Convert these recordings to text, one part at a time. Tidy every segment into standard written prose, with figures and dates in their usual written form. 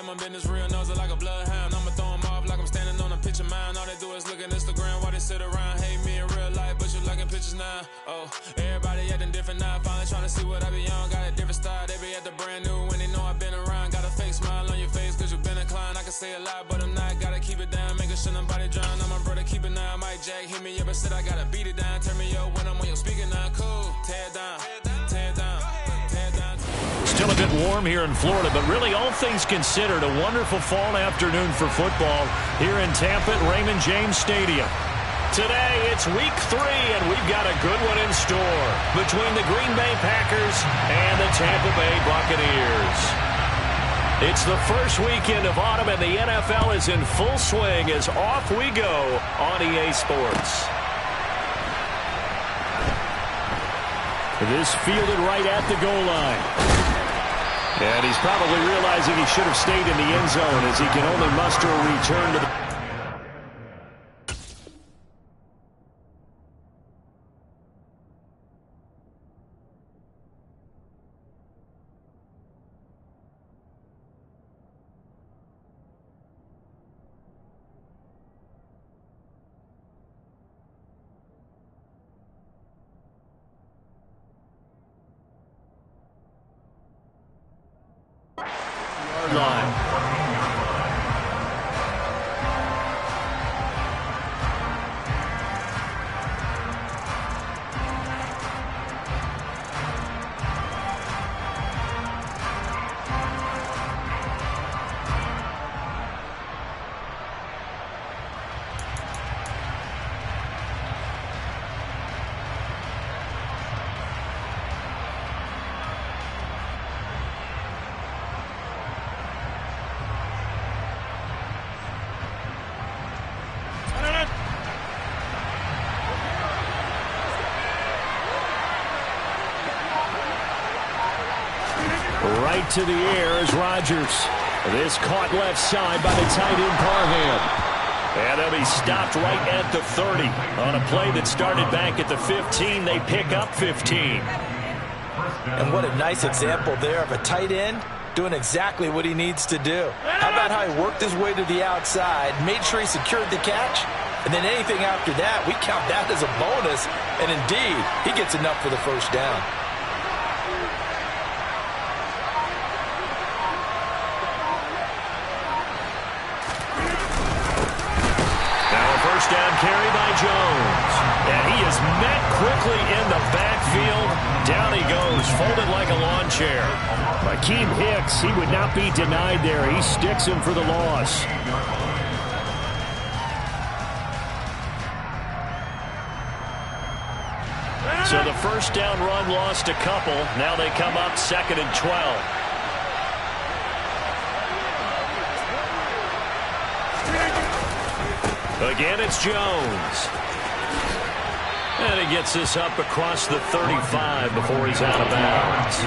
my business real, knows it like a bloodhound. I'ma throw them off like I'm standing on a picture mound. All they do is look at Instagram while they sit around. Hate me in real life, but you liking pictures now. Oh, everybody acting different now. Finally trying to see what I be on. Got a different style, they be at the brand new when they know I've been around. Got a fake smile on your face cause you been inclined. I can say a lot, but I'm not. Gotta keep it down, making sure nobody drown. I'm my brother, keep it now. Mike Jack hit me up and said I gotta beat it down. Turn me up when I'm on your speaker now. Cool, tear it down, tear it down, tear it down. Still a bit warm here in Florida, but really all things considered, a wonderful fall afternoon for football here in Tampa at Raymond James Stadium. Today, it's week 3, and we've got a good one in store between the Green Bay Packers and the Tampa Bay Buccaneers. It's the first weekend of autumn, and the NFL is in full swing as off we go on EA Sports. This fielded right at the goal line. And he's probably realizing he should have stayed in the end zone as he can only muster a return to the... line. Right to the air is Rodgers. This caught left side by the tight end Parham. And they'll be stopped right at the 30. On a play that started back at the 15, they pick up 15. And what a nice example there of a tight end doing exactly what he needs to do. How about how he worked his way to the outside, made sure he secured the catch, and then anything after that, we count that as a bonus. And indeed, he gets enough for the first down. First down carry by Jones. And he is met quickly in the backfield. Down he goes, folded like a lawn chair. Akeem Hicks, he would not be denied there. He sticks him for the loss. So the first down run lost a couple. Now they come up 2nd and 12. Again, it's Jones. And he gets this up across the 35 before he's out of bounds.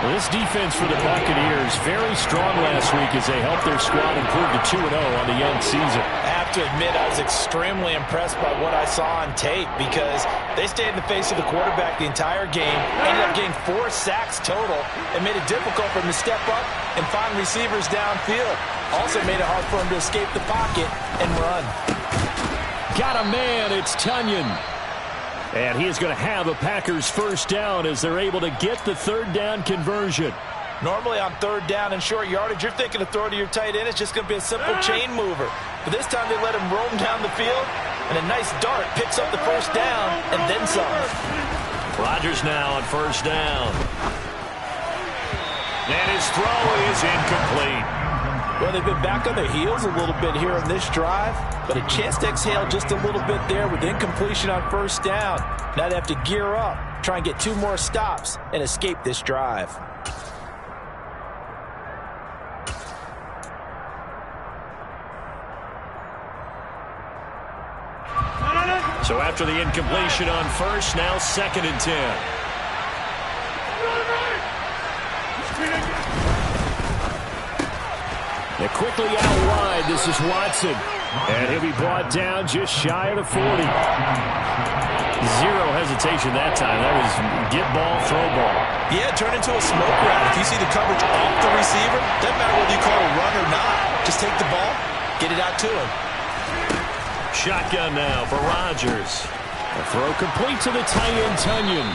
Well, this defense for the Buccaneers, very strong last week as they helped their squad improve to 2-0 on the young season. I have to admit, I was extremely impressed by what I saw on tape because they stayed in the face of the quarterback the entire game, ended up getting 4 sacks total, and made it difficult for him to step up and find receivers downfield. Also made it hard for him to escape the pocket and run. Got a man, it's Tunyon. And he is going to have a Packers first down as they're able to get the third down conversion. Normally on third down and short yardage, you're thinking to throw to your tight end. It's just going to be a simple chain mover. But this time they let him roam down the field, and a nice dart picks up the first down and then some. Rodgers now on first down. And his throw is incomplete. Well, they've been back on their heels a little bit here on this drive, but a chance to exhale just a little bit there with incompletion on first down. Now they have to gear up, try and get 2 more stops, and escape this drive. So after the incompletion on first, now 2nd and 10. They're quickly out wide. This is Watson. And he'll be brought down just shy of the 40. Zero hesitation that time. That was get ball, throw ball. Yeah, turn into a smoke round. If you see the coverage off the receiver, doesn't matter whether you call it a run or not. Just take the ball, get it out to him. Shotgun now for Rodgers. A throw complete to the tight end, Tunyon.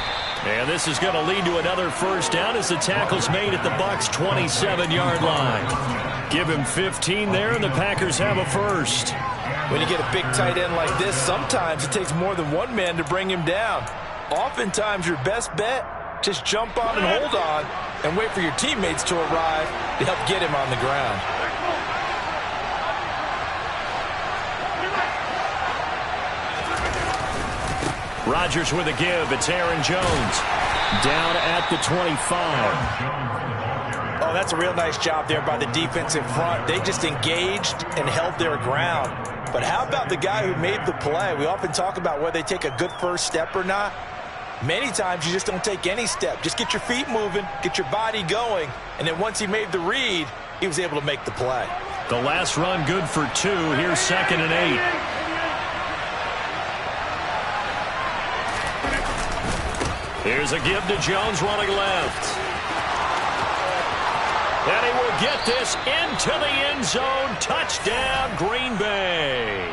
And this is going to lead to another first down as the tackle's made at the Bucs' 27-yard line. Give him 15 there, and the Packers have a first. When you get a big tight end like this, sometimes it takes more than one man to bring him down. Oftentimes, your best bet, just jump on and hold on and wait for your teammates to arrive to help get him on the ground. Rodgers with a give. It's Aaron Jones. Down at the 25. Oh, that's a real nice job there by the defense in front. They just engaged and held their ground. But how about the guy who made the play? We often talk about whether they take a good first step or not. Many times you just don't take any step. Just get your feet moving, get your body going, and then once he made the read, he was able to make the play. The last run good for 2. Here's 2nd and 8. Here's a give to Jones running left. And he will get this into the end zone. Touchdown, Green Bay.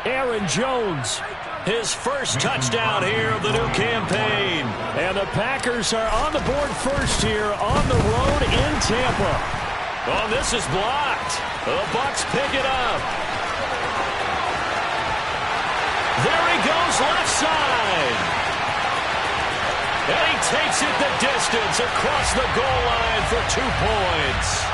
Aaron Jones, his first touchdown here of the new campaign. And the Packers are on the board first here on the road in Tampa. Oh, this is blocked. The Bucs pick it up. There he goes, left side. And he takes it the distance across the goal line for 2 points.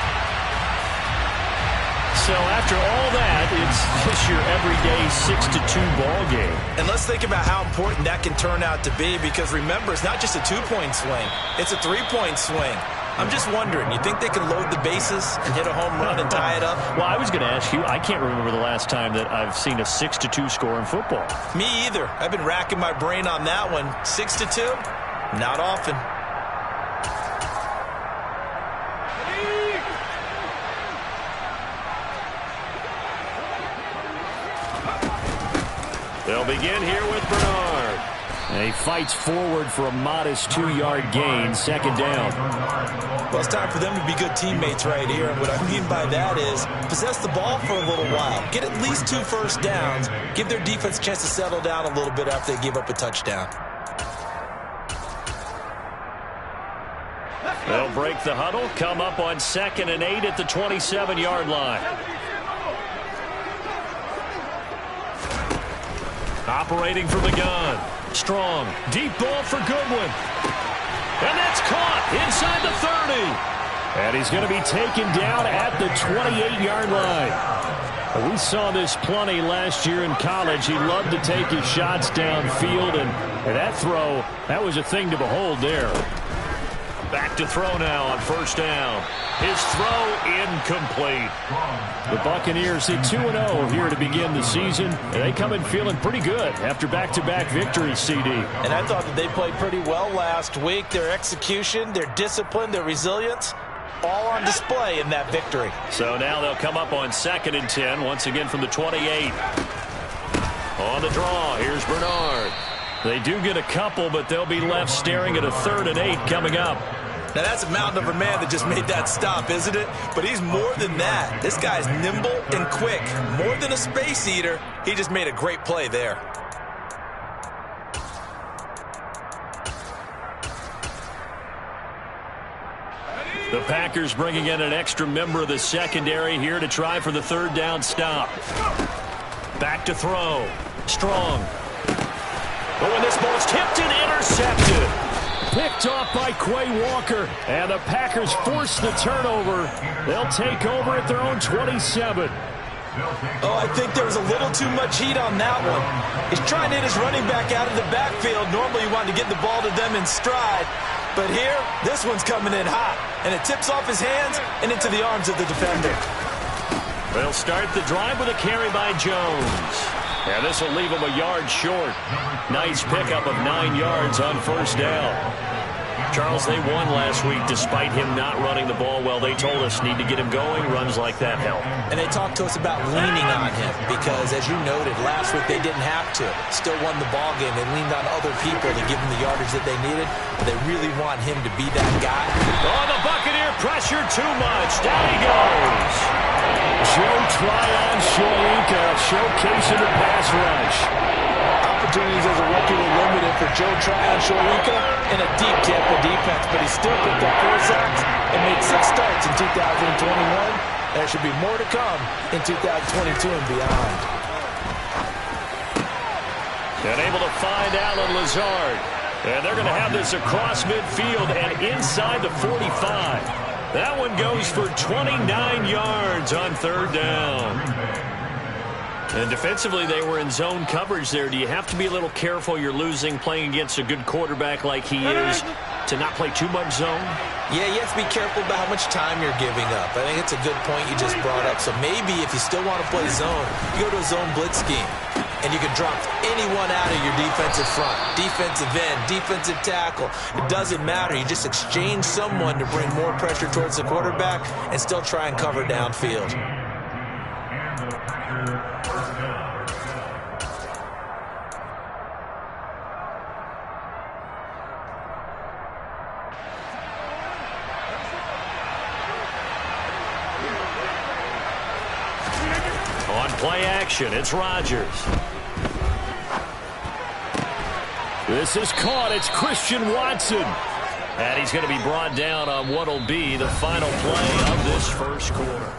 So after all that, it's just your everyday 6-2 ball game. And let's think about how important that can turn out to be, because remember, it's not just a 2-point swing. It's a 3-point swing. I'm just wondering, you think they can load the bases and hit a home run and tie it up? Well, I was going to ask you, I can't remember the last time that I've seen a 6-2 score in football. Me either. I've been racking my brain on that one. 6-2? Not often. They'll begin here with Bernard. And he fights forward for a modest 2-yard gain, 2nd down. Well, it's time for them to be good teammates right here. And what I mean by that is possess the ball for a little while. Get at least 2 first downs. Give their defense a chance to settle down a little bit after they give up a touchdown. They'll break the huddle, come up on 2nd and 8 at the 27-yard line. Operating from the gun. Strong. Deep ball for Goodwin. And that's caught inside the 30. And he's going to be taken down at the 28-yard line. We saw this plenty last year in college. He loved to take his shots downfield, and that throw, that was a thing to behold there. Back to throw now on 1st down. His throw incomplete. The Buccaneers hit 2-0 here to begin the season. And they come in feeling pretty good after back-to-back victories, CD. And I thought that they played pretty well last week. Their execution, their discipline, their resilience, all on display in that victory. So now they'll come up on 2nd and 10, once again from the 28. On the draw, here's Bernard. They do get a couple, but they'll be left staring at a 3rd and 8 coming up. Now, that's a mountain of a man that just made that stop, isn't it? But he's more than that. This guy's nimble and quick. More than a space eater, he just made a great play there. The Packers bringing in an extra member of the secondary here to try for the 3rd down stop. Back to throw. Strong. Oh, and this ball's tipped and intercepted. Picked off by Quay Walker. And the Packers force the turnover. They'll take over at their own 27. Oh, I think there was a little too much heat on that one. He's trying to hit his running back out of the backfield. Normally you want to get the ball to them in stride. But here, this one's coming in hot. And it tips off his hands and into the arms of the defender. They'll start the drive with a carry by Jones. And this will leave him a yard short. Nice pickup of 9 yards on 1st down. Charles, they won last week despite him not running the ball well. They told us need to get him going. Runs like that help. And they talked to us about leaning on him because, as you noted, last week they didn't have to. Still won the ball game. They leaned on other people to give them the yardage that they needed. But they really want him to be that guy. Oh, the Buccaneer pressure too much. Down he goes. Joe Tryon-Shoyinka showcasing the pass rush. Opportunities as a rookie were limited for Joe Tryon-Shoyinka in a deep Tampa defense, but he still picked up 4 sacks and made 6 starts in 2021. There should be more to come in 2022 and beyond. And able to find Allen Lazard. And they're going to have this across midfield and inside the 45. That one goes for 29 yards on 3rd down. And defensively, they were in zone coverage there. Do you have to be a little careful? You're losing playing against a good quarterback like he is to not play too much zone? Yeah, you have to be careful about how much time you're giving up. I think it's a good point you just brought up. So maybe if you still want to play zone, you go to a zone blitz scheme. And you can drop anyone out of your defensive front, defensive end, defensive tackle. It doesn't matter. You just exchange someone to bring more pressure towards the quarterback and still try and cover downfield. On play action, it's Rodgers. This is caught. It's Christian Watson. And he's going to be brought down on what will be the final play of this first quarter.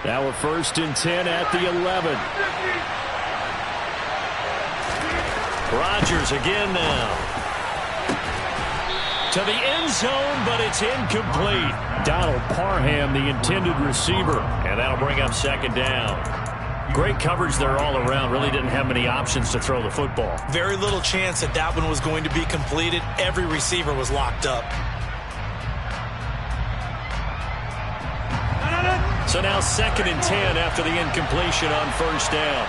Now we're 1st and 10 at the 11. Rodgers again now. To the end zone, but it's incomplete. Donald Parham, the intended receiver. And that'll bring up 2nd down. Great coverage there all around. Really didn't have many options to throw the football. Very little chance that that one was going to be completed. Every receiver was locked up. So now 2nd and 10 after the incompletion on 1st down.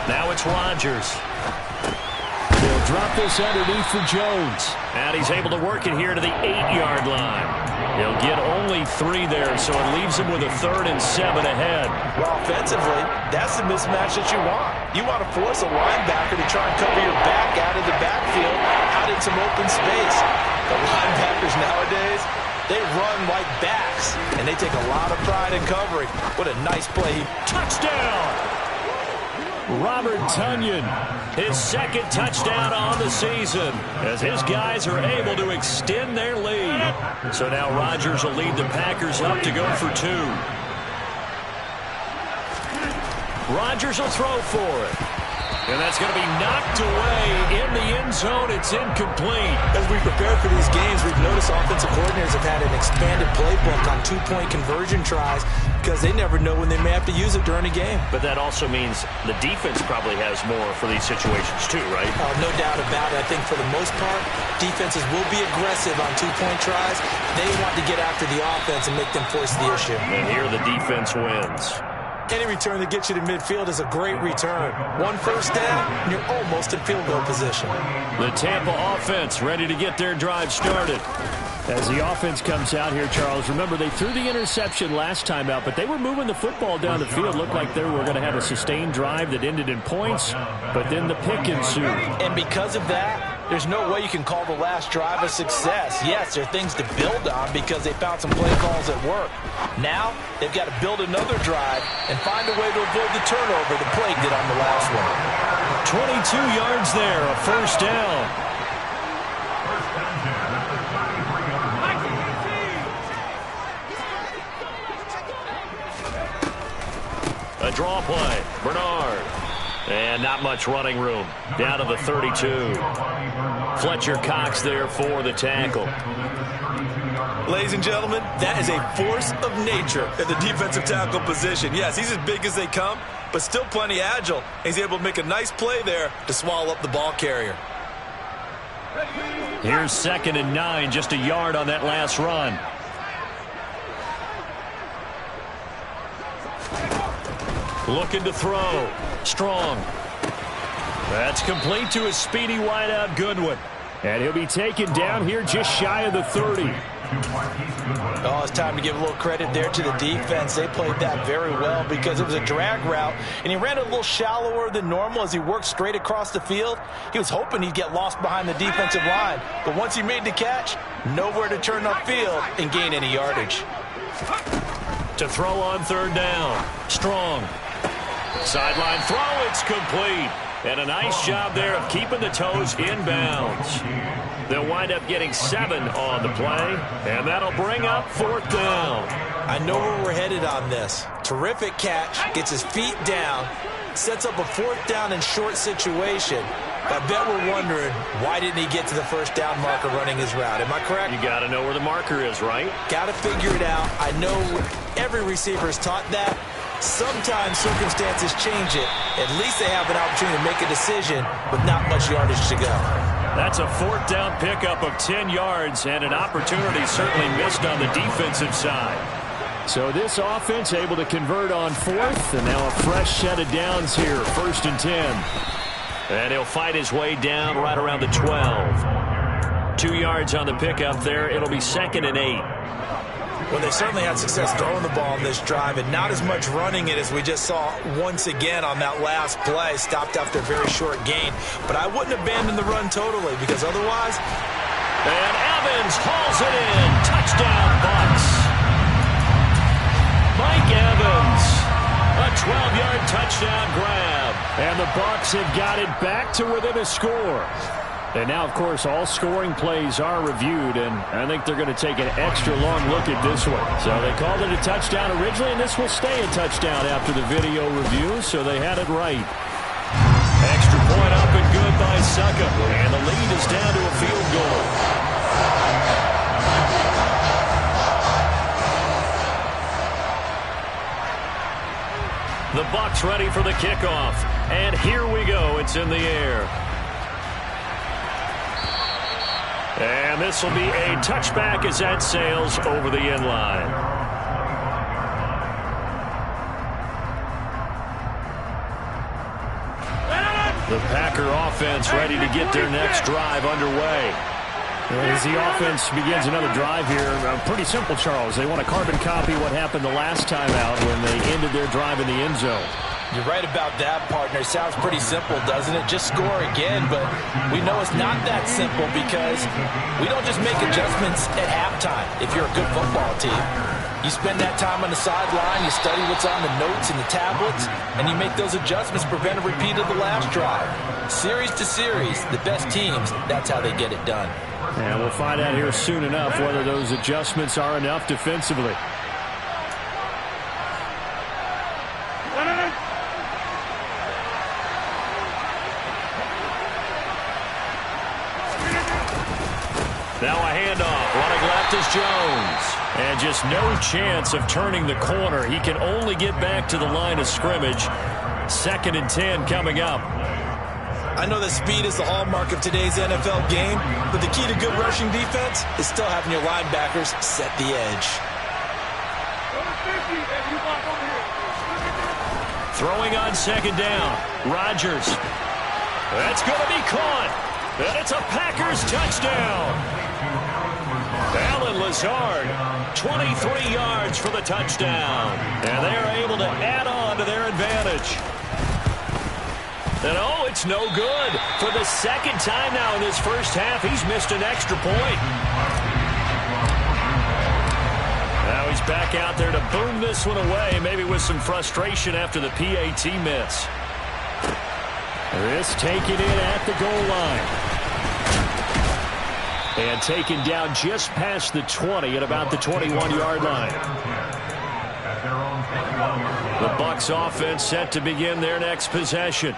Now it's Rodgers. They'll drop this underneath for Jones. And he's able to work it here to the 8-yard line. He'll get only 3 there, so it leaves him with a 3rd and 7 ahead. Well, offensively, that's the mismatch that you want. You want to force a linebacker to try and cover your back out of the backfield, out in some open space. The linebackers nowadays, they run like backs, and they take a lot of pride in covering. What a nice play. Touchdown! Robert Tonyan, his 2nd touchdown on the season, as his guys are able to extend their lead. So now Rodgers will lead the Packers up to go for 2. Rodgers will throw for it. And that's going to be knocked away in the end zone. It's incomplete. As we prepare for these games, we've noticed offensive coordinators have had an expanded playbook on 2-point conversion tries because they never know when they may have to use it during a game. But that also means the defense probably has more for these situations too, right? No doubt about it. I think for the most part, defenses will be aggressive on 2-point tries. They want to get after the offense and make them force the issue. And here the defense wins. Any return that gets you to midfield is a great return. 1 first down, and you're almost in field goal position. The Tampa offense ready to get their drive started. As the offense comes out here, Charles, remember they threw the interception last time out, but they were moving the football down the field. Looked like they were going to have a sustained drive that ended in points, but then the pick ensued. And because of that, there's no way you can call the last drive a success. Yes, there are things to build on because they found some play calls that work. Now, they've got to build another drive and find a way to avoid the turnover the Plague did on the last one. 22 yards there, a 1st down. A draw play, Bernard. And not much running room. Down to the 32. Fletcher Cox there for the tackle. Ladies and gentlemen, that is a force of nature at the defensive tackle position. Yes, he's as big as they come, but still plenty agile. He's able to make a nice play there to swallow up the ball carrier. Here's 2nd and 9, just a yard on that last run. Looking to throw. Strong. That's complete to his speedy wideout, Goodwin. And he'll be taken down here just shy of the 30. Oh, it's time to give a little credit there to the defense. They played that very well because it was a drag route, and he ran a little shallower than normal as he worked straight across the field. He was hoping he'd get lost behind the defensive line, but once he made the catch, nowhere to turn upfield and gain any yardage. To throw on third down. Strong. Sideline throw, it's complete. And a nice job there of keeping the toes inbounds. They'll wind up getting 7 on the play, and that'll bring up fourth down. I know where we're headed on this. Terrific catch, gets his feet down, sets up a fourth down and short situation. I bet we're wondering, why didn't he get to the first down marker running his route? Am I correct? You got to know where the marker is, right? Got to figure it out. I know every receiver is taught that. Sometimes circumstances change it. At least they have an opportunity to make a decision with not much yardage to go. That's a fourth down pickup of 10 yards and an opportunity certainly missed on the defensive side. So this offense able to convert on fourth, and now a fresh set of downs here, 1st and 10. And he'll fight his way down right around the 12. 2 yards on the pickup there. It'll be 2nd and 8. Well, they certainly had success throwing the ball in this drive, and not as much running it as we just saw once again on that last play. Stopped after a very short gain. But I wouldn't abandon the run totally, because otherwise... And Evans hauls it in. Touchdown, Bucs. Mike Evans. A 12-yard touchdown grab. And the Bucs have got it back to within a score. And now, of course, all scoring plays are reviewed, and I think they're going to take an extra long look at this one. So they called it a touchdown originally, and this will stay a touchdown after the video review, so they had it right. Extra point up and good by Succop, and the lead is down to a field goal. The Bucs ready for the kickoff, and here we go. It's in the air. And this will be a touchback as that sails over the end line. The Packer offense ready to get their next drive underway. As the offense begins another drive here, pretty simple, Charles. They want to carbon copy what happened the last time out when they ended their drive in the end zone. You're right about that, partner. Sounds pretty simple, doesn't it? Just score again, but we know it's not that simple because we don't just make adjustments at halftime if you're a good football team. You spend that time on the sideline, you study what's on the notes and the tablets, and you make those adjustments, prevent a repeat of the last drive. Series to series, the best teams, that's how they get it done. And we'll find out here soon enough whether those adjustments are enough defensively. Now a handoff. Running left is Jones. And just no chance of turning the corner. He can only get back to the line of scrimmage. 2nd and 10 coming up. I know that speed is the hallmark of today's NFL game, but the key to good rushing defense is still having your linebackers set the edge. Throwing on 2nd down. Rodgers. That's going to be caught. And it's a Packers touchdown. Allen Lazard, 23 yards for the touchdown. And they're able to add on to their advantage. And oh, it's no good. For the 2nd time now in this first half, he's missed an extra point. Now he's back out there to boom this one away, maybe with some frustration after the PAT miss. This taken in at the goal line. And taken down just past the 20 at about the 21-yard line. The Bucs offense set to begin their next possession.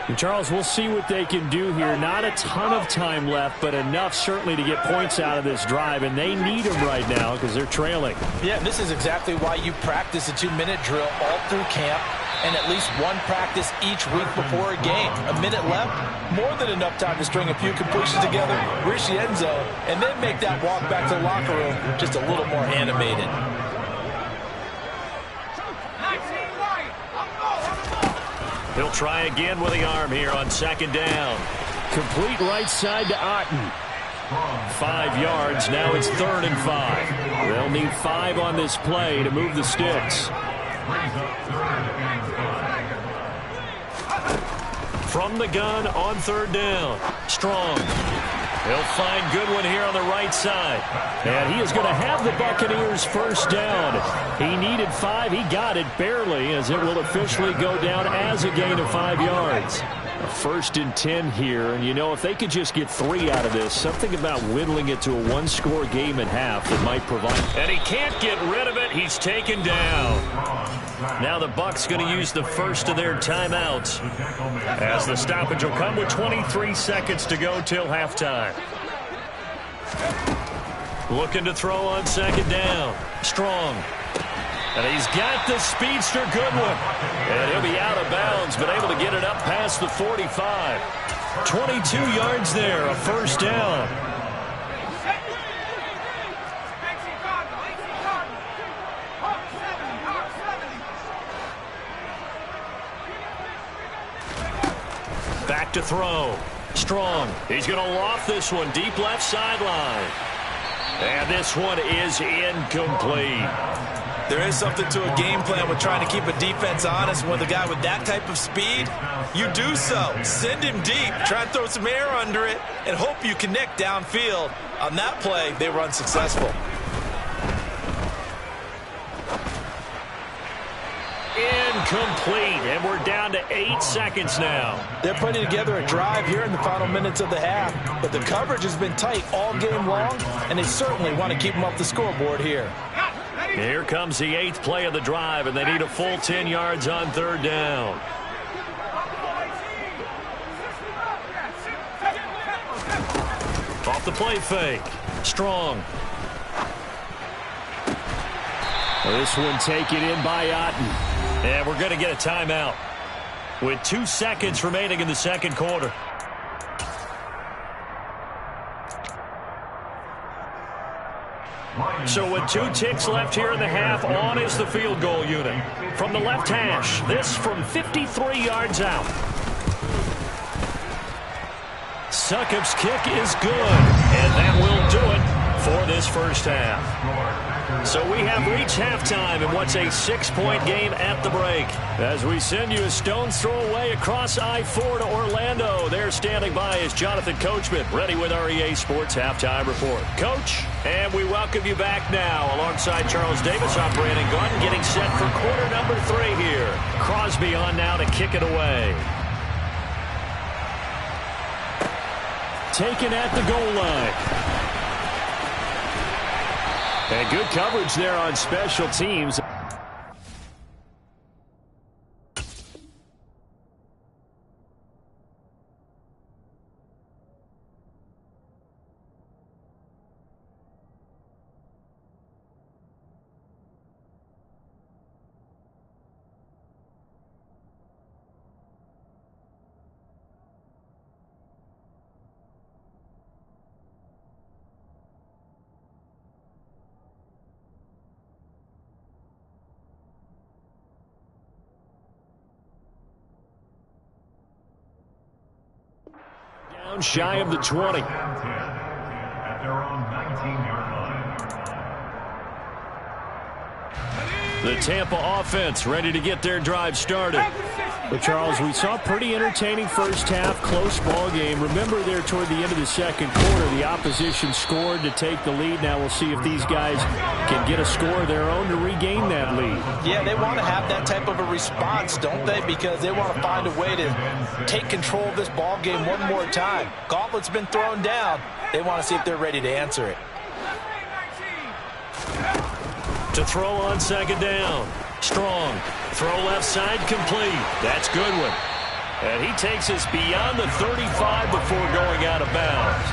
And Charles, we'll see what they can do here. Not a ton of time left, but enough certainly to get points out of this drive, and they need them right now because they're trailing. Yeah, this is exactly why you practice a 2-minute drill all through camp and at least one practice each week before a game. A minute left, more than enough time to string a few completions together, reach the end zone, and then make that walk back to the locker room just a little more animated. He'll try again with the arm here on second down. Complete right side to Otten. 5 yards. Now it's 3rd and 5. They'll need 5 on this play to move the sticks. From the gun on 3rd down. Strong. He'll find Goodwin here on the right side. And he is going to have the Buccaneers first down. He needed 5. He got it barely, as it will officially go down as a gain of 5 yards. A 1st and 10 here, and you know, if they could just get 3 out of this, something about whittling it to a 1-score game at half that might provide. And he can't get rid of it. He's taken down. Now the Bucs going to use the first of their timeouts, as the stoppage will come with 23 seconds to go till halftime. Looking to throw on 2nd down. Strong. And he's got the speedster Goodwin. And he'll be out of bounds, but able to get it up past the 45. 22 yards there, a 1st down. Back to throw. Strong. He's going to loft this one deep left sideline. And this one is incomplete. There is something to a game plan with trying to keep a defense honest. With a guy with that type of speed, you do so. Send him deep. Try and throw some air under it and hope you connect downfield. On that play, they were unsuccessful. Incomplete, and we're down to 8 seconds now. They're putting together a drive here in the final minutes of the half, but the coverage has been tight all game long, and they certainly want to keep them off the scoreboard here. Here comes the 8th play of the drive, and they need a full 10 yards on 3rd down. Off the play fake. Strong. This one taken in by Otten. And we're going to get a timeout with 2 seconds remaining in the 2nd quarter. So with 2 ticks left here in the half, on is the field goal unit. From the left hash, this from 53 yards out. Succop's kick is good, and that will do it for this first half. So we have reached halftime in what's a 6-point game at the break. As we send you a stone's throw away across I-4 to Orlando. There standing by is Jonathan Coachman, ready with our EA Sports Halftime Report. Coach, and we welcome you back now alongside Charles Davis. I'm Brandon Gaudin getting set for quarter number 3 here. Crosby on now to kick it away. Taken at the goal line. And good coverage there on special teams. Shy of the 20. At their own 19-yard line. The Tampa offense ready to get their drive started. But Charles, we saw a pretty entertaining first half, close ball game. Remember there toward the end of the 2nd quarter, the opposition scored to take the lead. Now we'll see if these guys can get a score of their own to regain that lead. Yeah, they want to have that type of a response, don't they? Because they want to find a way to take control of this ball game one more time. Gauntlet's been thrown down. They want to see if they're ready to answer it. To throw on 2nd down. Strong. Throw left side complete. That's Goodwin. And he takes us beyond the 35 before going out of bounds.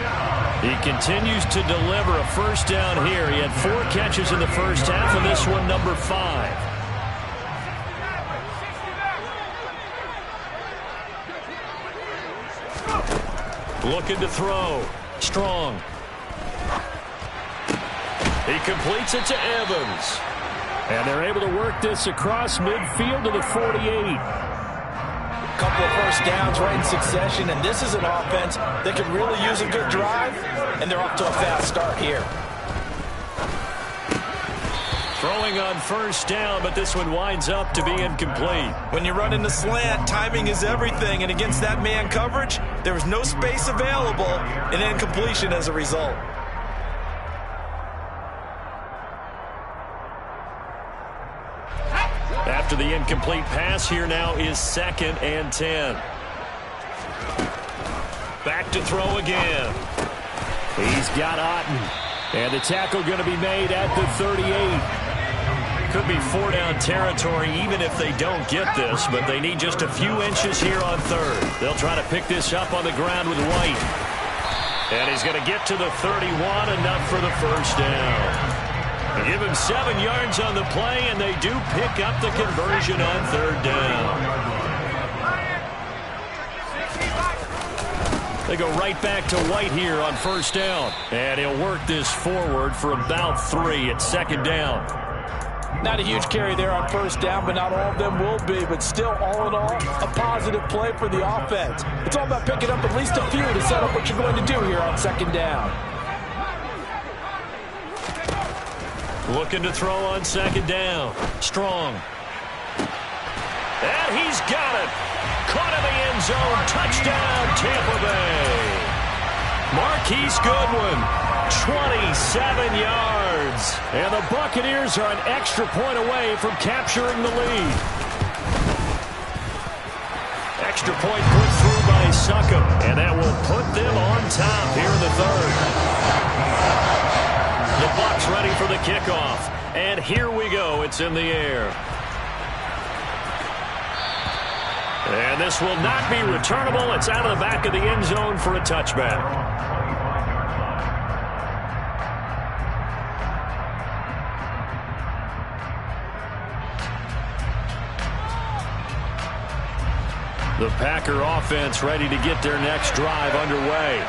He continues to deliver a first down here. He had 4 catches in the first half, and this one number 5. Looking to throw. Strong. He completes it to Evans. And they're able to work this across midfield to the 48. first downs right in succession, and this is an offense that could really use a good drive, and they're off to a fast start here. Throwing on first down, but this one winds up to be incomplete. When you run in the slant, timing is everything, and against that man coverage, there was no space available, and incompletion as a result. After the incomplete pass, here now is 2nd and 10. Back to throw again. He's got Otten. And the tackle going to be made at the 38. Could be 4-down territory even if they don't get this, but they need just a few inches here on 3rd. They'll try to pick this up on the ground with White. And he's going to get to the 31, enough for the first down. They give him 7 yards on the play, and they do pick up the conversion on 3rd down. They go right back to White here on first down. And he'll work this forward for about 3 at 2nd down. Not a huge carry there on first down, but not all of them will be. But still, all in all, a positive play for the offense. It's all about picking up at least a few to set up what you're going to do here on 2nd down. Looking to throw on 2nd down. Strong. And he's got it. Caught in the end zone. Touchdown, Tampa Bay. Marquise Goodwin, 27 yards. And the Buccaneers are an extra point away from capturing the lead. Extra point put through by Succop. And that will put them on top here in the 3rd. The Bucs ready for the kickoff. And here we go. It's in the air. And this will not be returnable. It's out of the back of the end zone for a touchback. The Packer offense ready to get their next drive underway.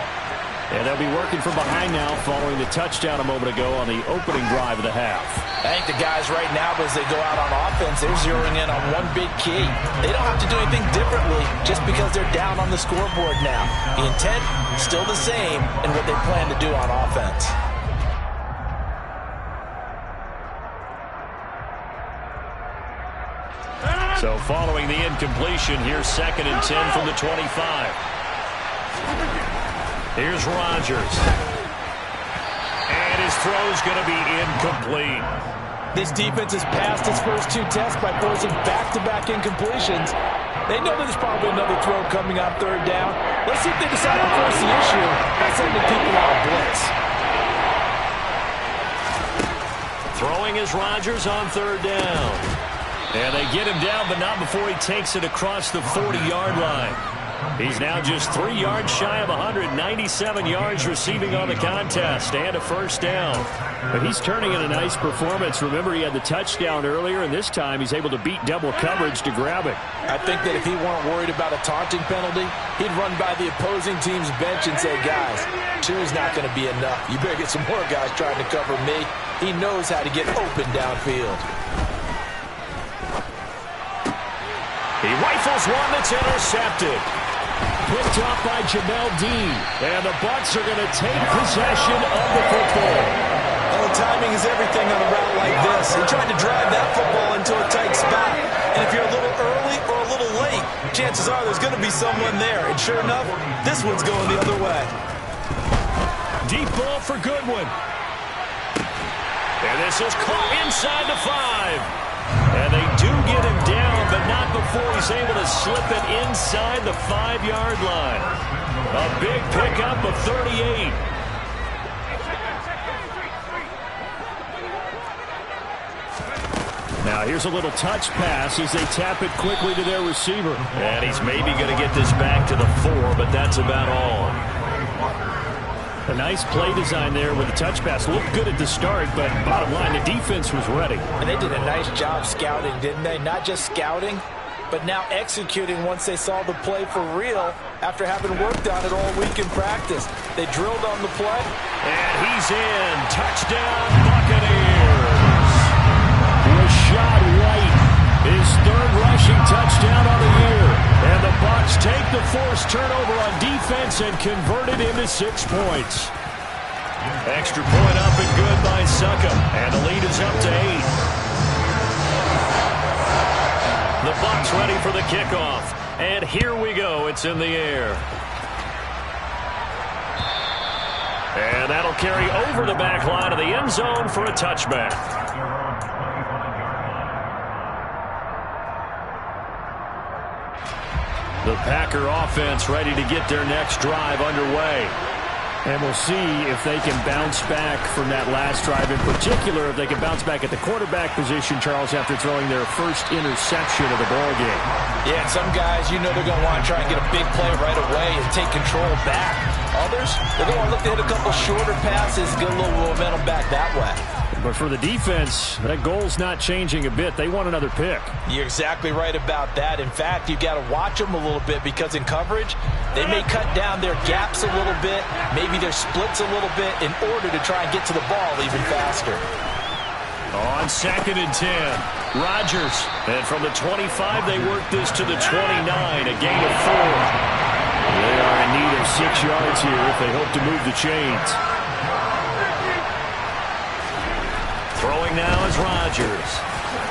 And they'll be working from behind now following the touchdown a moment ago on the opening drive of the half. I think the guys right now, as they go out on offense, they're zeroing in on one big key. They don't have to do anything differently just because they're down on the scoreboard now. The intent is still the same in what they plan to do on offense. So following the incompletion, here's 2nd and 10 from the 25. Here's Rodgers. And his throw's going to be incomplete. This defense has passed its first 2 tests by forcing back-to-back incompletions. They know there's probably another throw coming on 3rd down. Let's see if they decide to force the issue by sending people out of blitz. Throwing is Rodgers on 3rd down. And they get him down, but not before he takes it across the 40-yard line. He's now just 3 yards shy of 197 yards receiving on the contest and a first down. But he's turning in a nice performance. Remember, he had the touchdown earlier, and this time he's able to beat double coverage to grab it. I think that if he weren't worried about a taunting penalty, he'd run by the opposing team's bench and say, guys, 2 is not going to be enough. You better get some more guys trying to cover me. He knows how to get open downfield. He rifles one that's intercepted. Picked off by Jamel Dean. And the Bucs are going to take possession of the football. Well, timing is everything on a route like this. He tried to drive that football into a tight spot. And if you're a little early or a little late, chances are there's going to be someone there. And sure enough, this one's going the other way. Deep ball for Goodwin. And this is caught inside the 5. And they do get him down, but not before he's able to slip it inside the 5-yard line. A big pickup of 38. Now here's a little touch pass as they tap it quickly to their receiver. And he's maybe going to get this back to the 4, but that's about all. A nice play design there with the touch pass. Looked good at the start, but bottom line, the defense was ready. And they did a nice job scouting, didn't they? Not just scouting, but now executing once they saw the play for real after having worked on it all week in practice. They drilled on the play. And he's in. Touchdown, Buccaneers. Rachaad White, his 3rd rushing touchdown on the year. And the Bucs take forced turnover on defense and converted into 6 points. Extra point up and good by Succop. And the lead is up to 8. The Bucs ready for the kickoff. And here we go. It's in the air. And that'll carry over the back line of the end zone for a touchback. The Packer offense ready to get their next drive underway. And we'll see if they can bounce back from that last drive. In particular, if they can bounce back at the quarterback position, Charles, after throwing their first interception of the ballgame. Yeah, and some guys, you know they're going to want to try and get a big play right away and take control back. Others, they're going to look to hit a couple shorter passes, get a little momentum back that way. But for the defense, that goal's not changing a bit. They want another pick. You're exactly right about that. In fact, you've got to watch them a little bit because in coverage, they may cut down their gaps a little bit, maybe their splits a little bit in order to try and get to the ball even faster. On 2nd and 10, Rodgers. And from the 25, they work this to the 29, a gain of 4. They are in need of 6 yards here if they hope to move the chains. Throwing now is Rodgers.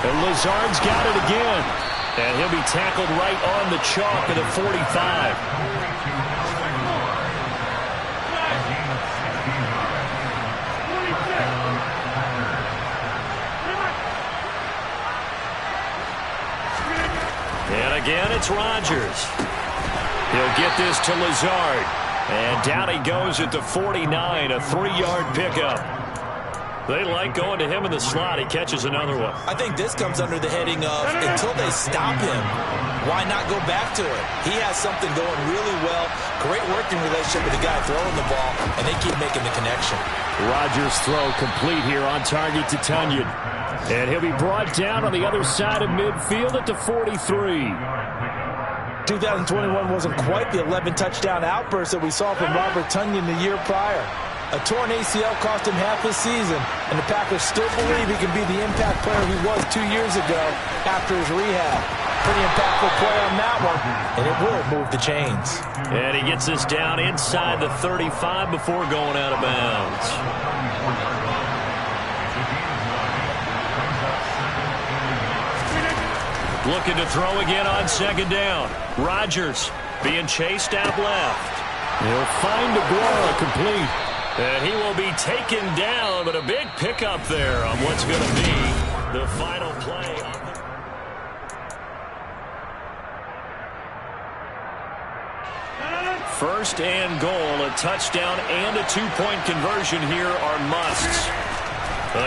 And Lazard's got it again. And he'll be tackled right on the chalk at the 45. And again, it's Rodgers. He'll get this to Lazard. And down he goes at the 49, a 3-yard pickup. They like going to him in the slot. He catches another one. I think this comes under the heading of until they stop him, why not go back to it? He has something going really well. Great working relationship with the guy throwing the ball, and they keep making the connection. Rodgers' throw complete here on target to Tonyan. And he'll be brought down on the other side of midfield at the 43. 2021 wasn't quite the 11-touchdown outburst that we saw from Robert Tonyan the year prior. A torn ACL cost him half his season, and the Packers still believe he can be the impact player he was 2 years ago after his rehab. Pretty impactful play on that one, and it will move the chains. And he gets this down inside the 35 before going out of bounds. Looking to throw again on 2nd down. Rodgers being chased out left. He'll find Aguara complete. And he will be taken down, but a big pickup there on what's going to be the final play. First and goal, a touchdown and a 2-point conversion here are musts.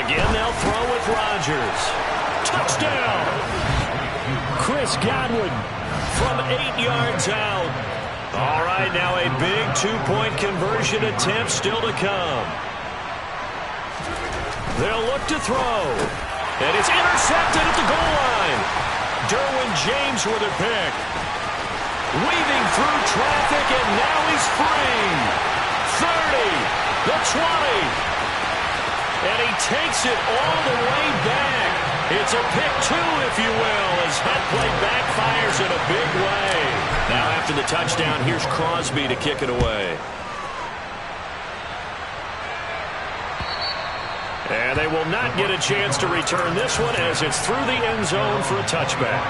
Again, they'll throw with Rodgers. Touchdown! Chris Godwin from 8 yards out. All right, now a big 2-point conversion attempt still to come. They'll look to throw. And it's intercepted at the goal line. Derwin James with a pick. Weaving through traffic, and now he's free. 30, the 20. And he takes it all the way back. It's a pick 2, if you will, as that play backfires in a big way. Now after the touchdown, here's Crosby to kick it away. And they will not get a chance to return this one as it's through the end zone for a touchback.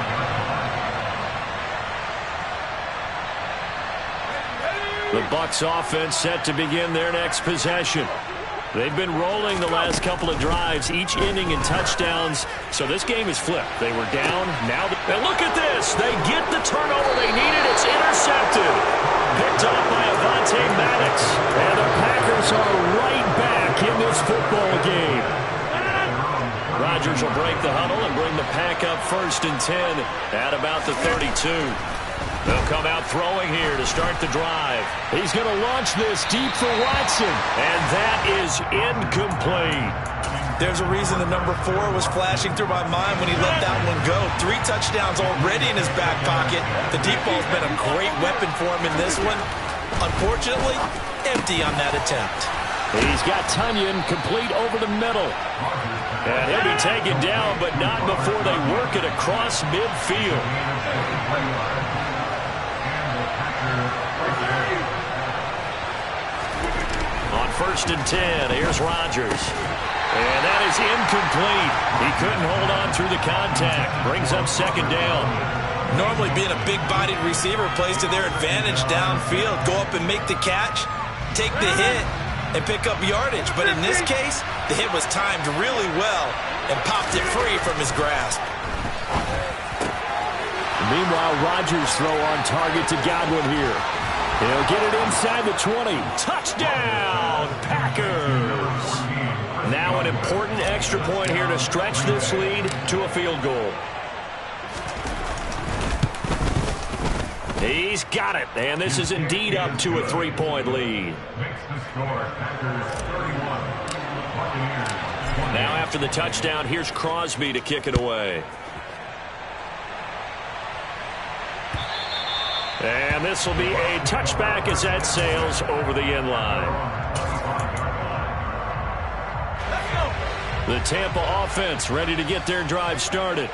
The Bucs offense set to begin their next possession. They've been rolling the last couple of drives, each inning in touchdowns, so this game is flipped. They were down, now and look at this. They get the turnover they needed. It's intercepted. Picked up by Avonte Maddox. And the Packers are right back in this football game. Rodgers will break the huddle and bring the Pack up 1st and 10 at about the 32. They'll come out throwing here to start the drive. He's going to launch this deep for Watson. And that is incomplete. There's a reason the number 4 was flashing through my mind when he let that one go. 3 touchdowns already in his back pocket. The deep ball's been a great weapon for him in this one. Unfortunately, empty on that attempt. He's got Tonyan complete over the middle. And he'll be taken down, but not before they work it across midfield. 1st and 10. Here's Rodgers. And that is incomplete. He couldn't hold on through the contact. Brings up 2nd down. Normally being a big-bodied receiver plays to their advantage downfield. Go up and make the catch, take the hit, and pick up yardage. But in this case, the hit was timed really well and popped it free from his grasp. Meanwhile, Rodgers throw on target to Godwin here. He'll get it inside the 20. Touchdown, Packers! Now an important extra point here to stretch this lead to a field goal. He's got it, and this is indeed up to a 3-point lead. Now after the touchdown, here's Crosby to kick it away. And this will be a touchback as that sails over the end line. The Tampa offense ready to get their drive started.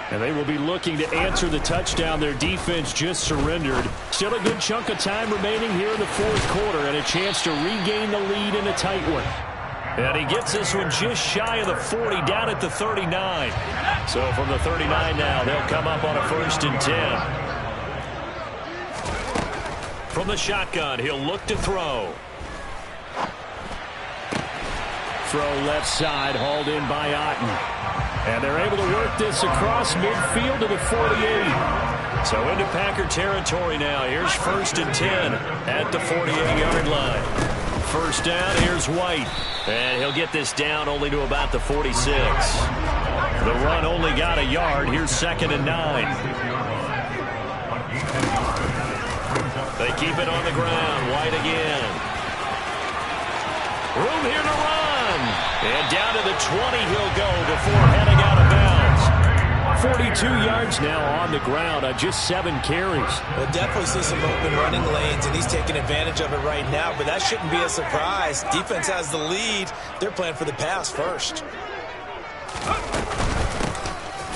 And they will be looking to answer the touchdown their defense just surrendered. Still a good chunk of time remaining here in the 4th quarter and a chance to regain the lead in a tight one. And he gets this one just shy of the 40, down at the 39. So from the 39 now, they'll come up on a 1st and 10. From the shotgun, he'll look to throw. Throw left side, hauled in by Otten. And they're able to work this across midfield to the 48. So into Packer territory now. Here's 1st and 10 at the 48-yard line. 1st down, here's White. And he'll get this down only to about the 46. The run only got a yard. Here's 2nd and 9. They keep it on the ground. White again. Room here to run. And down to the 20 he'll go before heading out of bounds. 42 yards now on the ground on just 7 carries. We'll definitely see some open running lanes, and he's taking advantage of it right now, but that shouldn't be a surprise. Defense has the lead. They're playing for the pass first.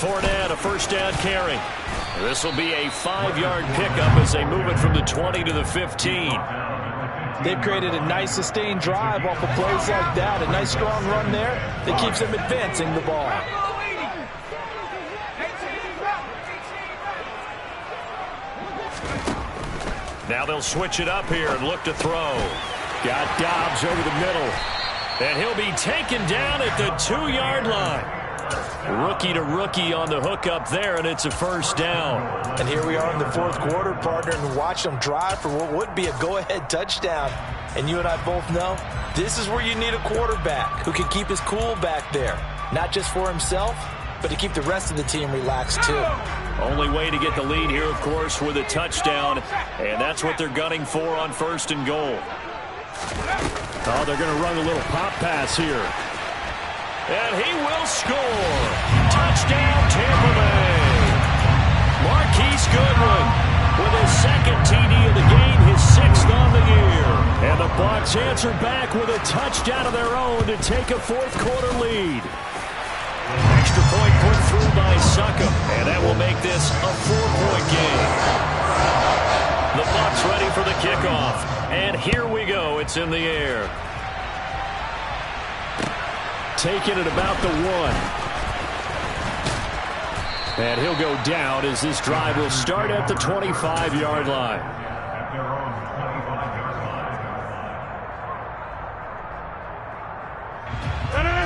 Fournette, a 1st down carry. This will be a 5-yard pickup as they move it from the 20 to the 15. They've created a nice sustained drive off of plays like that. A nice strong run there that keeps them advancing the ball. Now they'll switch it up here and look to throw. Got Dobbs over the middle. And he'll be taken down at the 2-yard line. Rookie to rookie on the hookup there, and it's a 1st down. And here we are in the 4th quarter, partner, and watch them drive for what would be a go-ahead touchdown. And you and I both know this is where you need a quarterback who can keep his cool back there. Not just for himself, but to keep the rest of the team relaxed too. Only way to get the lead here, of course, with a touchdown. And that's what they're gunning for on 1st and goal. Oh, they're going to run a little pop pass here. And he will score. Touchdown, Tampa Bay. Marquise Goodwin with his 2nd TD of the game, his 6th on the year. And the Bucs answer back with a touchdown of their own to take a 4th quarter lead. Extra point put through by Succop, and that will make this a 4-point game. The Bucs ready for the kickoff. And here we go. It's in the air. Taking it about the 1. And he'll go down as this drive will start at the 25-yard line.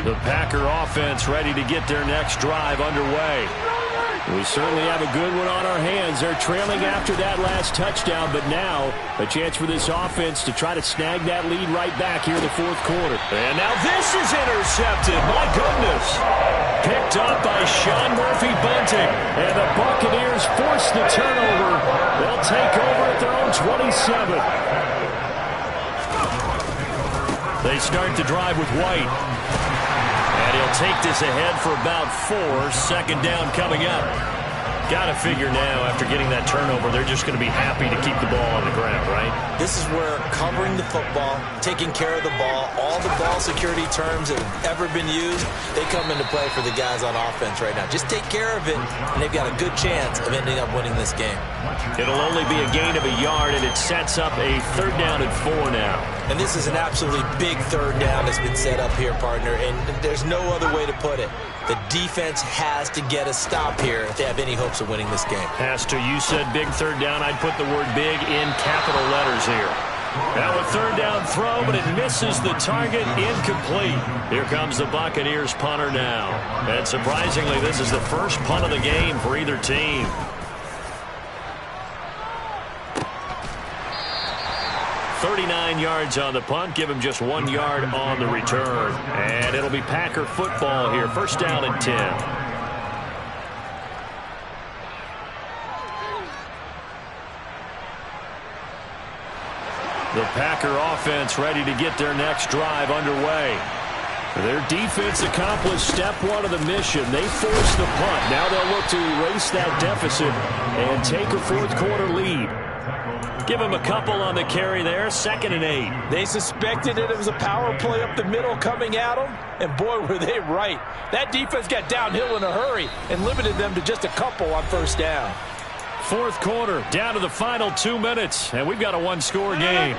The Packer offense ready to get their next drive underway. We certainly have a good one on our hands. They're trailing after that last touchdown, but now a chance for this offense to try to snag that lead right back here in the 4th quarter. And now this is intercepted. My goodness. Picked up by Sean Murphy-Bunting. And the Buccaneers force the turnover. They'll take over at their own 27. They start the drive with White. And he'll take this ahead for about 4. 2nd down coming up. Got to figure now, after getting that turnover, they're just going to be happy to keep the ball on the ground, right? This is where covering the football, taking care of the ball, all the ball security terms that have ever been used, they come into play for the guys on offense right now. Just take care of it, and they've got a good chance of ending up winning this game. It'll only be a gain of a yard, and it sets up a 3rd down and 4 now. And this is an absolutely big 3rd down that's been set up here, partner, and there's no other way to put it. The defense has to get a stop here if they have any hopes of winning this game. Has to. You said big 3rd down. I'd put the word big in capital letters here. Now a 3rd down throw, but it misses the target. Incomplete. Here comes the Buccaneers punter now. And surprisingly, this is the first punt of the game for either team. $39 yards on the punt. Give him just 1 yard on the return. And it'll be Packer football here. 1st down and 10. The Packer offense ready to get their next drive underway. Their defense accomplished step 1 of the mission. They forced the punt. Now they'll look to erase that deficit and take a 4th quarter lead. Give him a couple on the carry there. 2nd and 8. They suspected it was a power play up the middle coming at them, and boy, were they right. That defense got downhill in a hurry and limited them to just a couple on 1st down. 4th quarter, down to the final 2 minutes, and we've got a 1-score game.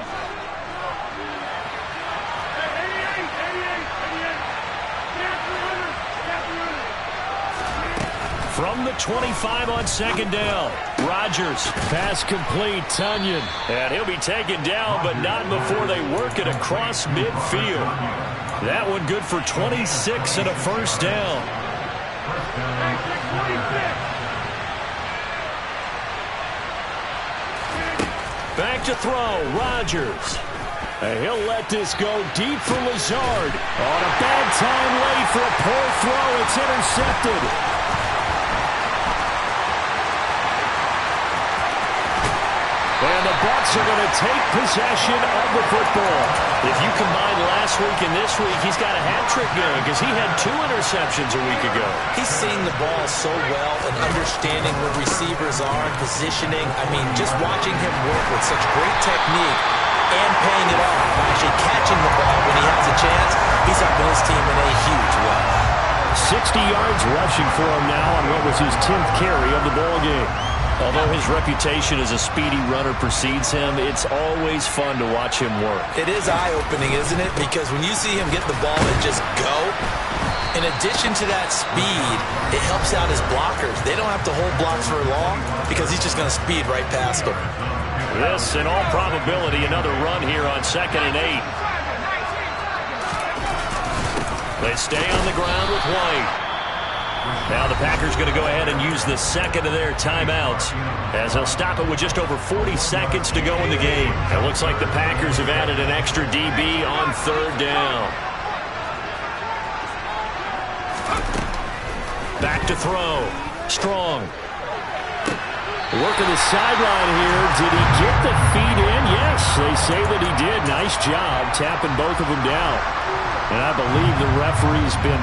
From the 25 on 2nd down, Rodgers, pass complete, Tunyon. And he'll be taken down, but not before they work it across midfield. That one good for 26 and a 1st down. Back to throw, Rodgers. And he'll let this go deep for Lazard. On a bad time late for a poor throw. It's intercepted. And the Bucs are going to take possession of the football. If you combine last week and this week, he's got a hat trick going because he had 2 interceptions a week ago. He's seeing the ball so well and understanding where receivers are and positioning. I mean, just watching him work with such great technique and paying it off, actually catching the ball when he has a chance, he's helping his team in a huge way. 60 yards rushing for him now on what was his 10th carry of the ball game. Although his reputation as a speedy runner precedes him, it's always fun to watch him work. It is eye-opening, isn't it? Because when you see him get the ball and just go, in addition to that speed, it helps out his blockers. They don't have to hold blocks for long because he's just going to speed right past them. This, in all probability, another run here on 2nd and 8. They stay on the ground with White. Now the Packers going to go ahead and use the 2nd of their timeouts as they'll stop it with just over 40 seconds to go in the game. It looks like the Packers have added an extra DB on 3rd down. Back to throw. Strong. Working the sideline here. Did he get the feet in? Yes, they say that he did. Nice job tapping both of them down. And I believe the referee's been